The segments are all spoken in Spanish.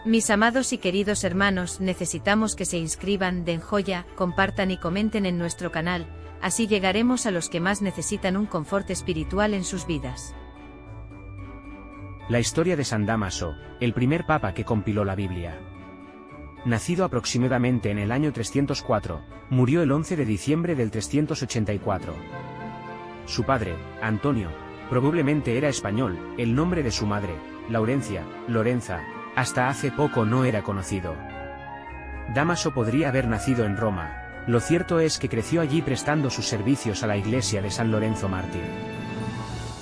Mis amados y queridos hermanos, necesitamos que se inscriban, den joya, compartan y comenten en nuestro canal, así llegaremos a los que más necesitan un confort espiritual en sus vidas. La historia de San Dámaso, el primer papa que compiló la Biblia. Nacido aproximadamente en el año 304, murió el 11 de diciembre del 384. Su padre, Antonio, probablemente era español, el nombre de su madre, Laurencia, Lorenza, hasta hace poco no era conocido. Dámaso podría haber nacido en Roma, lo cierto es que creció allí prestando sus servicios a la iglesia de San Lorenzo Mártir.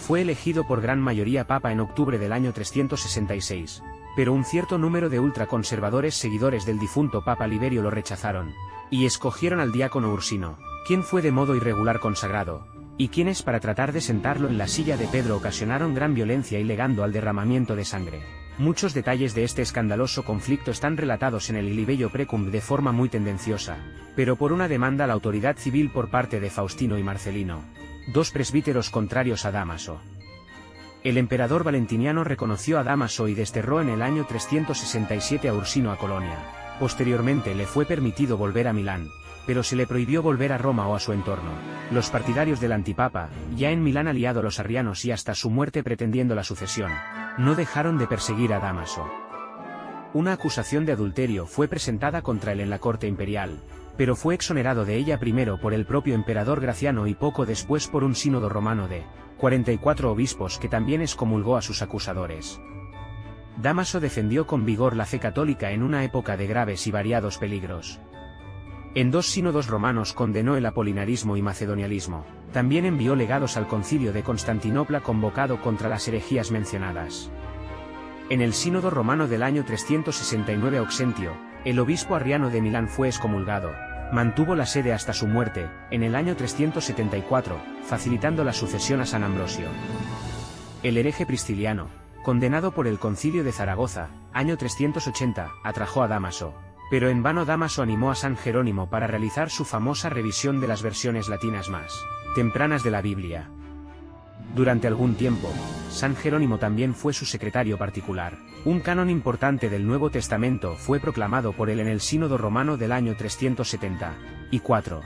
Fue elegido por gran mayoría papa en octubre del año 366, pero un cierto número de ultraconservadores seguidores del difunto papa Liberio lo rechazaron, y escogieron al diácono Ursino, quien fue de modo irregular consagrado, y quienes para tratar de sentarlo en la silla de Pedro ocasionaron gran violencia y legando al derramamiento de sangre. Muchos detalles de este escandaloso conflicto están relatados en el Libeio Precum de forma muy tendenciosa, pero por una demanda a la autoridad civil por parte de Faustino y Marcelino, dos presbíteros contrarios a Dámaso. El emperador Valentiniano reconoció a Dámaso y desterró en el año 367 a Ursino a Colonia. Posteriormente le fue permitido volver a Milán, pero se le prohibió volver a Roma o a su entorno. Los partidarios del antipapa, ya en Milán aliado a los arrianos y hasta su muerte pretendiendo la sucesión, no dejaron de perseguir a Dámaso. Una acusación de adulterio fue presentada contra él en la corte imperial, pero fue exonerado de ella primero por el propio emperador Graciano y poco después por un sínodo romano de 44 obispos que también excomulgó a sus acusadores. Dámaso defendió con vigor la fe católica en una época de graves y variados peligros. En dos sínodos romanos condenó el apolinarismo y macedonialismo, también envió legados al concilio de Constantinopla convocado contra las herejías mencionadas. En el sínodo romano del año 369 Auxentio, el obispo arriano de Milán fue excomulgado, mantuvo la sede hasta su muerte, en el año 374, facilitando la sucesión a San Ambrosio. El hereje Prisciliano, condenado por el concilio de Zaragoza, año 380, atrajo a Dámaso, pero en vano Dámaso animó a San Jerónimo para realizar su famosa revisión de las versiones latinas más tempranas de la Biblia. Durante algún tiempo, San Jerónimo también fue su secretario particular. Un canon importante del Nuevo Testamento fue proclamado por él en el Sínodo Romano del año 374.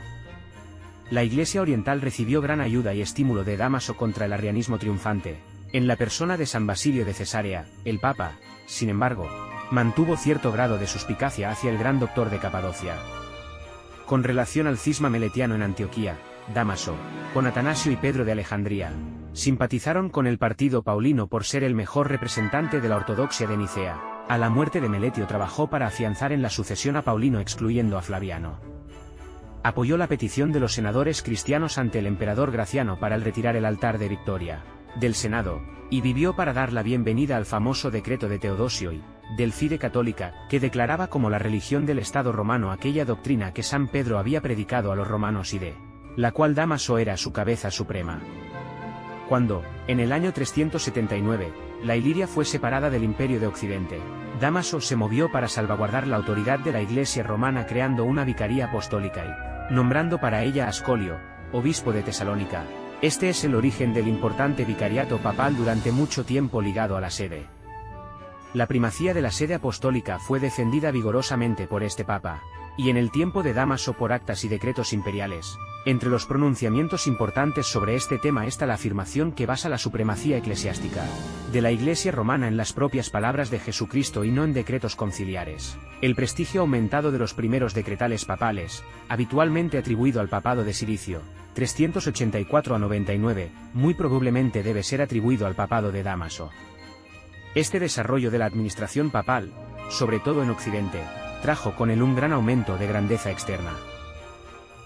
La Iglesia Oriental recibió gran ayuda y estímulo de Dámaso contra el arrianismo triunfante, en la persona de San Basilio de Cesarea. El Papa, sin embargo, mantuvo cierto grado de suspicacia hacia el gran doctor de Capadocia. Con relación al cisma meletiano en Antioquía, Dámaso, con Atanasio y Pedro de Alejandría, simpatizaron con el partido paulino por ser el mejor representante de la ortodoxia de Nicea. A la muerte de Meletio trabajó para afianzar en la sucesión a Paulino excluyendo a Flaviano. Apoyó la petición de los senadores cristianos ante el emperador Graciano para retirar el altar de Victoria del Senado, y vivió para dar la bienvenida al famoso decreto de Teodosio y del Fide Católica, que declaraba como la religión del Estado romano aquella doctrina que San Pedro había predicado a los romanos y de la cual Dámaso era su cabeza suprema. Cuando, en el año 379, la Iliria fue separada del Imperio de Occidente, Dámaso se movió para salvaguardar la autoridad de la Iglesia romana creando una vicaría apostólica y nombrando para ella a Ascolio, obispo de Tesalónica. Este es el origen del importante vicariato papal durante mucho tiempo ligado a la sede. La primacía de la sede apostólica fue defendida vigorosamente por este papa, y en el tiempo de Dámaso por actas y decretos imperiales. Entre los pronunciamientos importantes sobre este tema está la afirmación que basa la supremacía eclesiástica de la Iglesia romana en las propias palabras de Jesucristo y no en decretos conciliares. El prestigio aumentado de los primeros decretales papales, habitualmente atribuido al papado de Cilicio, 384 a 99, muy probablemente debe ser atribuido al papado de Dámaso. Este desarrollo de la administración papal, sobre todo en Occidente, trajo con él un gran aumento de grandeza externa.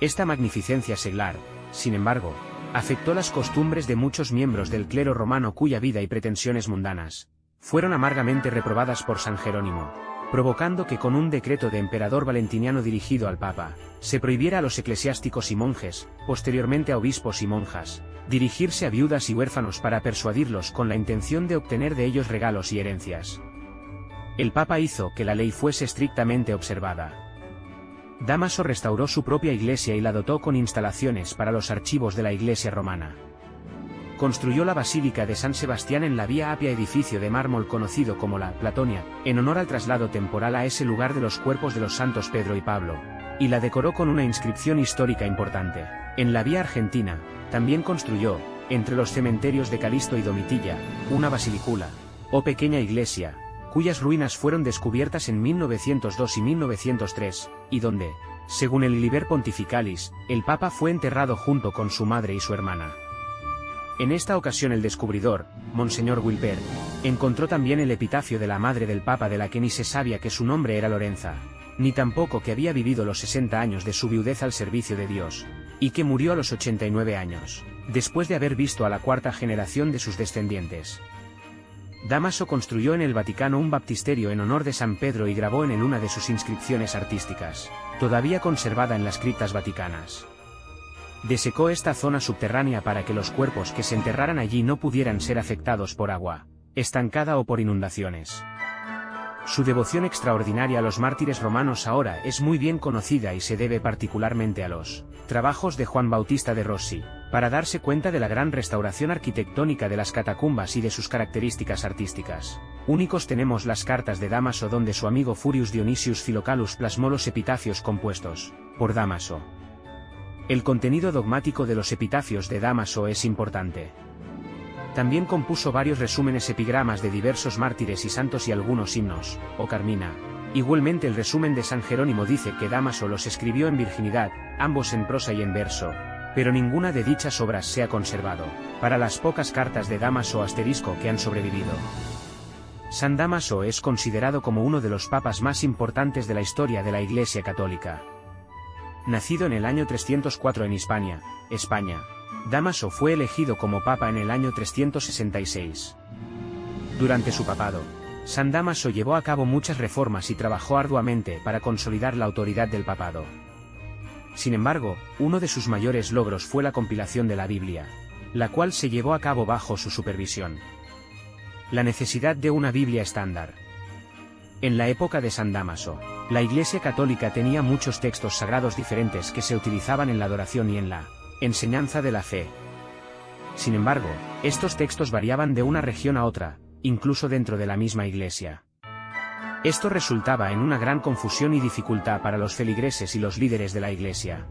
Esta magnificencia seglar, sin embargo, afectó las costumbres de muchos miembros del clero romano cuya vida y pretensiones mundanas fueron amargamente reprobadas por San Jerónimo, provocando que con un decreto de emperador Valentiniano dirigido al Papa, se prohibiera a los eclesiásticos y monjes, posteriormente a obispos y monjas, dirigirse a viudas y huérfanos para persuadirlos con la intención de obtener de ellos regalos y herencias. El Papa hizo que la ley fuese estrictamente observada. Dámaso restauró su propia iglesia y la dotó con instalaciones para los archivos de la Iglesia romana. Construyó la Basílica de San Sebastián en la Vía Apia, edificio de mármol conocido como la Platonia, en honor al traslado temporal a ese lugar de los cuerpos de los santos Pedro y Pablo, y la decoró con una inscripción histórica importante. En la Vía Argentina, también construyó, entre los cementerios de Calisto y Domitilla, una basilicula, o pequeña iglesia, cuyas ruinas fueron descubiertas en 1902 y 1903, y donde, según el Liber Pontificalis, el Papa fue enterrado junto con su madre y su hermana. En esta ocasión el descubridor, Monseñor Wilper, encontró también el epitafio de la madre del Papa, de la que ni se sabía que su nombre era Lorenza, ni tampoco que había vivido los 60 años de su viudez al servicio de Dios, y que murió a los 89 años, después de haber visto a la cuarta generación de sus descendientes. Dámaso construyó en el Vaticano un baptisterio en honor de San Pedro y grabó en él una de sus inscripciones artísticas, todavía conservada en las criptas vaticanas. Desecó esta zona subterránea para que los cuerpos que se enterraran allí no pudieran ser afectados por agua estancada o por inundaciones. Su devoción extraordinaria a los mártires romanos ahora es muy bien conocida y se debe particularmente a los trabajos de Juan Bautista de Rossi, para darse cuenta de la gran restauración arquitectónica de las catacumbas y de sus características artísticas. Únicos tenemos las cartas de Dámaso, donde su amigo Furius Dionisius Philocalus plasmó los epitafios compuestos por Dámaso. El contenido dogmático de los epitafios de Dámaso es importante. También compuso varios resúmenes epigramas de diversos mártires y santos y algunos himnos, o carmina. Igualmente el resumen de San Jerónimo dice que Dámaso los escribió en virginidad, ambos en prosa y en verso, pero ninguna de dichas obras se ha conservado, para las pocas cartas de Dámaso asterisco que han sobrevivido. San Dámaso es considerado como uno de los papas más importantes de la historia de la Iglesia Católica. Nacido en el año 304 en Hispania, España, Dámaso fue elegido como papa en el año 366. Durante su papado, San Dámaso llevó a cabo muchas reformas y trabajó arduamente para consolidar la autoridad del papado. Sin embargo, uno de sus mayores logros fue la compilación de la Biblia, la cual se llevó a cabo bajo su supervisión. La necesidad de una Biblia estándar. En la época de San Dámaso, la Iglesia Católica tenía muchos textos sagrados diferentes que se utilizaban en la adoración y en la enseñanza de la fe. Sin embargo, estos textos variaban de una región a otra, incluso dentro de la misma Iglesia. Esto resultaba en una gran confusión y dificultad para los feligreses y los líderes de la Iglesia.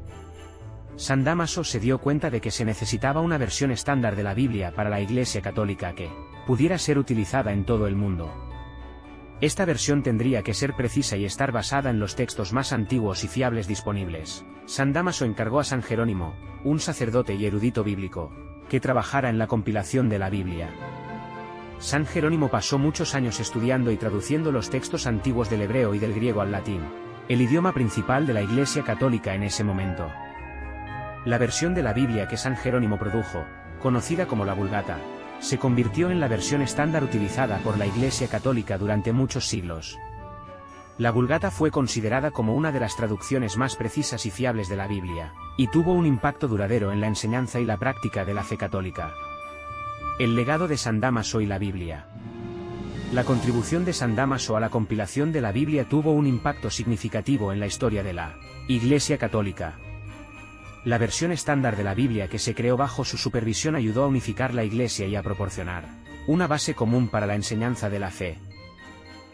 San Dámaso se dio cuenta de que se necesitaba una versión estándar de la Biblia para la Iglesia Católica que pudiera ser utilizada en todo el mundo. Esta versión tendría que ser precisa y estar basada en los textos más antiguos y fiables disponibles. San Dámaso encargó a San Jerónimo, un sacerdote y erudito bíblico, que trabajara en la compilación de la Biblia. San Jerónimo pasó muchos años estudiando y traduciendo los textos antiguos del hebreo y del griego al latín, el idioma principal de la Iglesia Católica en ese momento. La versión de la Biblia que San Jerónimo produjo, conocida como la Vulgata, se convirtió en la versión estándar utilizada por la Iglesia Católica durante muchos siglos. La Vulgata fue considerada como una de las traducciones más precisas y fiables de la Biblia, y tuvo un impacto duradero en la enseñanza y la práctica de la fe católica. El legado de San Dámaso y la Biblia. La contribución de San Dámaso a la compilación de la Biblia tuvo un impacto significativo en la historia de la Iglesia Católica. La versión estándar de la Biblia que se creó bajo su supervisión ayudó a unificar la Iglesia y a proporcionar una base común para la enseñanza de la fe.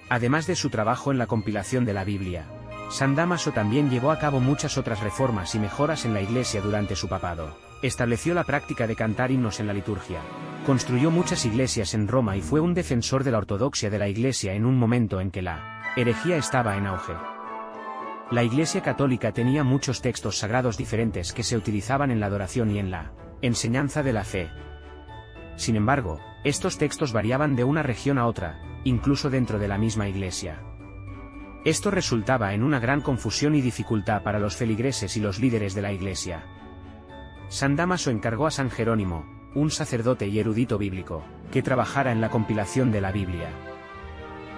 Además de su trabajo en la compilación de la Biblia, San Dámaso también llevó a cabo muchas otras reformas y mejoras en la Iglesia durante su papado. Estableció la práctica de cantar himnos en la liturgia. Construyó muchas iglesias en Roma y fue un defensor de la ortodoxia de la Iglesia en un momento en que la herejía estaba en auge. La Iglesia Católica tenía muchos textos sagrados diferentes que se utilizaban en la adoración y en la enseñanza de la fe. Sin embargo, estos textos variaban de una región a otra, incluso dentro de la misma Iglesia. Esto resultaba en una gran confusión y dificultad para los feligreses y los líderes de la Iglesia. San Dámaso encargó a San Jerónimo, un sacerdote y erudito bíblico, que trabajara en la compilación de la Biblia.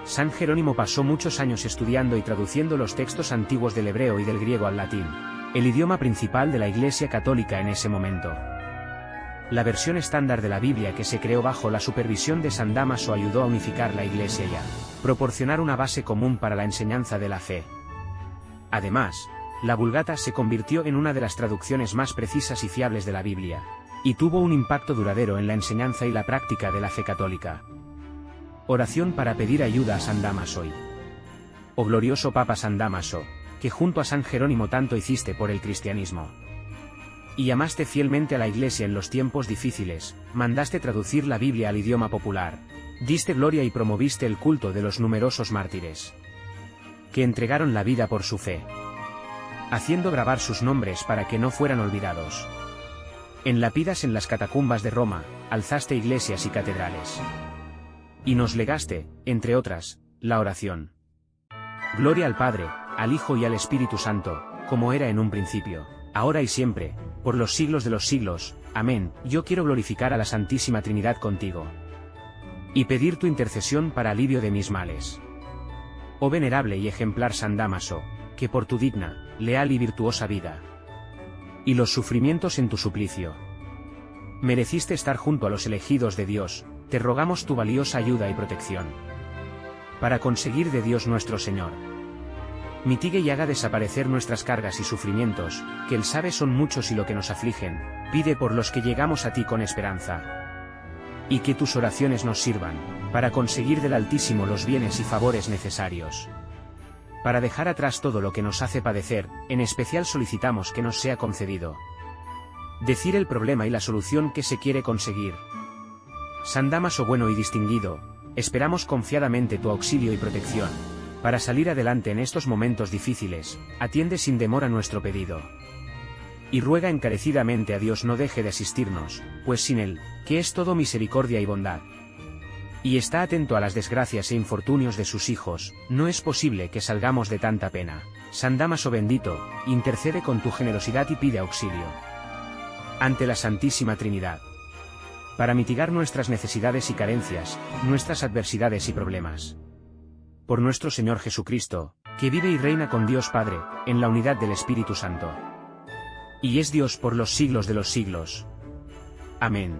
San Jerónimo pasó muchos años estudiando y traduciendo los textos antiguos del hebreo y del griego al latín, el idioma principal de la Iglesia Católica en ese momento. La versión estándar de la Biblia que se creó bajo la supervisión de San Dámaso ayudó a unificar la Iglesia y a proporcionar una base común para la enseñanza de la fe. Además, la Vulgata se convirtió en una de las traducciones más precisas y fiables de la Biblia, y tuvo un impacto duradero en la enseñanza y la práctica de la fe católica. Oración para pedir ayuda a San Dámaso. Oh glorioso Papa San Dámaso, que junto a San Jerónimo tanto hiciste por el cristianismo. Y amaste fielmente a la Iglesia en los tiempos difíciles, mandaste traducir la Biblia al idioma popular, diste gloria y promoviste el culto de los numerosos mártires que entregaron la vida por su fe, haciendo grabar sus nombres para que no fueran olvidados. En lápidas en las catacumbas de Roma, alzaste iglesias y catedrales. Y nos legaste, entre otras, la oración. Gloria al Padre, al Hijo y al Espíritu Santo, como era en un principio, ahora y siempre, por los siglos de los siglos. Amén. Yo quiero glorificar a la Santísima Trinidad contigo y pedir tu intercesión para alivio de mis males. Oh venerable y ejemplar San Dámaso, que por tu digna, leal y virtuosa vida y los sufrimientos en tu suplicio mereciste estar junto a los elegidos de Dios, te rogamos tu valiosa ayuda y protección para conseguir de Dios nuestro Señor mitigue y haga desaparecer nuestras cargas y sufrimientos, que Él sabe son muchos y lo que nos afligen. Pide por los que llegamos a ti con esperanza, y que tus oraciones nos sirvan para conseguir del Altísimo los bienes y favores necesarios para dejar atrás todo lo que nos hace padecer. En especial solicitamos que nos sea concedido decir el problema y la solución que se quiere conseguir. San Dámaso bueno y distinguido, esperamos confiadamente tu auxilio y protección para salir adelante en estos momentos difíciles. Atiende sin demora nuestro pedido y ruega encarecidamente a Dios no deje de asistirnos, pues sin Él, que es todo misericordia y bondad, y está atento a las desgracias e infortunios de sus hijos, no es posible que salgamos de tanta pena. San Dámaso bendito, intercede con tu generosidad y pide auxilio ante la Santísima Trinidad para mitigar nuestras necesidades y carencias, nuestras adversidades y problemas. Por nuestro Señor Jesucristo, que vive y reina con Dios Padre, en la unidad del Espíritu Santo, y es Dios por los siglos de los siglos. Amén.